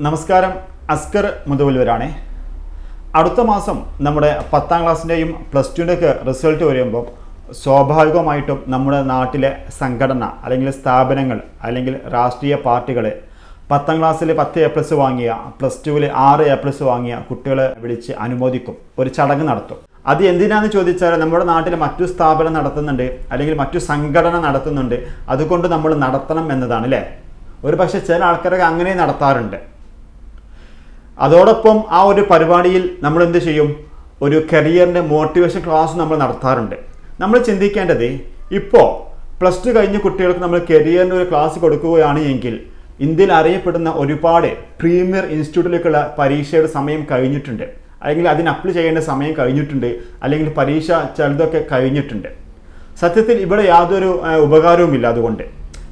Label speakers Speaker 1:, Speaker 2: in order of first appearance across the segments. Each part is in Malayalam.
Speaker 1: നമസ്കാരം, അസ്കർ മുതവല്ലൂരാണ്. അടുത്ത മാസം നമ്മുടെ 10ാം ക്ലാസ്സിൻ്റെയും പ്ലസ് ടുവിൻ്റെയൊക്കെ റിസൾട്ട് വരുമ്പോൾ സ്വാഭാവികമായിട്ടും നമ്മുടെ നാട്ടിലെ സംഘടന അല്ലെങ്കിൽ സ്ഥാപനങ്ങൾ അല്ലെങ്കിൽ രാഷ്ട്രീയ പാർട്ടികൾ 10ാം ക്ലാസ്സിൽ 10 A+ വാങ്ങിയ, പ്ലസ് ടുവിൽ 6 A+ വാങ്ങിയ കുട്ടികളെ വിളിച്ച് അനുമോദിക്കും, ഒരു ചടങ്ങ് നടത്തും. അത് എന്തിനാണെന്ന് ചോദിച്ചാൽ നമ്മുടെ നാട്ടിൽ മറ്റു സ്ഥാപനം നടത്തുന്നുണ്ട് അല്ലെങ്കിൽ മറ്റു സംഘടന നടത്തുന്നുണ്ട്, അതുകൊണ്ട് നമ്മൾ നടത്തണം എന്നതാണ് അല്ലേ. ഒരു പക്ഷേ ചില ആൾക്കാരൊക്കെ അങ്ങനെ നടത്താറുണ്ട്. അതോടൊപ്പം ആ ഒരു പരിപാടിയിൽ നമ്മൾ എന്ത് ചെയ്യും, ഒരു കരിയറിൻ്റെ മോട്ടിവേഷൻ ക്ലാസ് നമ്മൾ നടത്താറുണ്ട്. നമ്മൾ ചിന്തിക്കേണ്ടത്, ഇപ്പോൾ പ്ലസ് ടു കഴിഞ്ഞ കുട്ടികൾക്ക് നമ്മൾ കരിയറിൻ്റെ ഒരു ക്ലാസ് കൊടുക്കുകയാണ് എങ്കിൽ ഇന്ത്യയിൽ അറിയപ്പെടുന്ന ഒരുപാട് പ്രീമിയർ ഇൻസ്റ്റിറ്റ്യൂട്ടിലേക്കുള്ള പരീക്ഷയുടെ സമയം കഴിഞ്ഞിട്ടുണ്ട്, അല്ലെങ്കിൽ അതിന് അപ്ലൈ ചെയ്യേണ്ട സമയം കഴിഞ്ഞിട്ടുണ്ട്, അല്ലെങ്കിൽ പരീക്ഷ ചിലതൊക്കെ കഴിഞ്ഞിട്ടുണ്ട്. സത്യത്തിൽ ഇവിടെ യാതൊരു ഉപകാരവുമില്ല. അതുകൊണ്ട്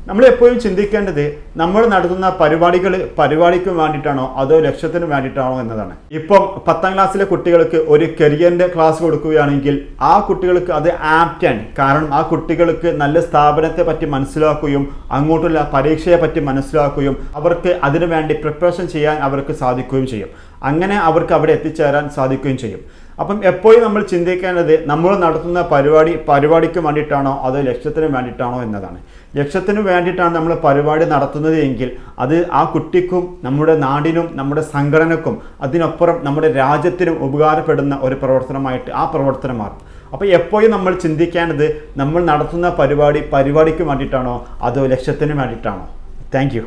Speaker 1: നമ്മൾ എപ്പോഴും ചിന്തിക്കേണ്ടത്, നമ്മൾ നടത്തുന്ന പരിപാടിക്ക് വേണ്ടിയിട്ടാണോ അതോ ലക്ഷ്യത്തിന് വേണ്ടിയിട്ടാണോ എന്നതാണ്. ഇപ്പം 10ാം ക്ലാസ്സിലെ കുട്ടികൾക്ക് ഒരു കരിയറിൻ്റെ ക്ലാസ് കൊടുക്കുകയാണെങ്കിൽ ആ കുട്ടികൾക്ക് അത് ആപ്റ്റാണ്. കാരണം ആ കുട്ടികൾക്ക് നല്ല സ്ഥാപനത്തെ പറ്റി മനസ്സിലാക്കുകയും അങ്ങോട്ടുള്ള പരീക്ഷയെ പറ്റി മനസ്സിലാക്കുകയും അവർക്ക് അതിനു വേണ്ടി പ്രിപ്പറേഷൻ ചെയ്യാൻ അവർക്ക് സാധിക്കുകയും ചെയ്യും. അങ്ങനെ അവർക്ക് അവിടെ എത്തിച്ചേരാൻ സാധിക്കുകയും ചെയ്യും. അപ്പം എപ്പോഴും നമ്മൾ ചിന്തിക്കേണ്ടത്, നമ്മൾ നടത്തുന്ന പരിപാടിക്ക് വേണ്ടിയിട്ടാണോ അതോ ലക്ഷ്യത്തിന് വേണ്ടിയിട്ടാണോ എന്നതാണ്. ലക്ഷ്യത്തിന് വേണ്ടിയിട്ടാണ് നമ്മൾ പരിപാടി നടത്തുന്നത് എങ്കിൽ അത് ആ കുട്ടിക്കും നമ്മുടെ നാടിനും നമ്മുടെ സംഘടനക്കും അതിനപ്പുറം നമ്മുടെ രാജ്യത്തിനും ഉപകാരപ്പെടുന്ന ഒരു പ്രവർത്തനമായിട്ട് ആ പ്രവർത്തനം മാറും. അപ്പോൾ എപ്പോഴും നമ്മൾ ചിന്തിക്കേണ്ടത്, നമ്മൾ നടത്തുന്ന പരിപാടിക്ക് വേണ്ടിയിട്ടാണോ അതോ ലക്ഷ്യത്തിന് വേണ്ടിയിട്ടാണോ. Thank you.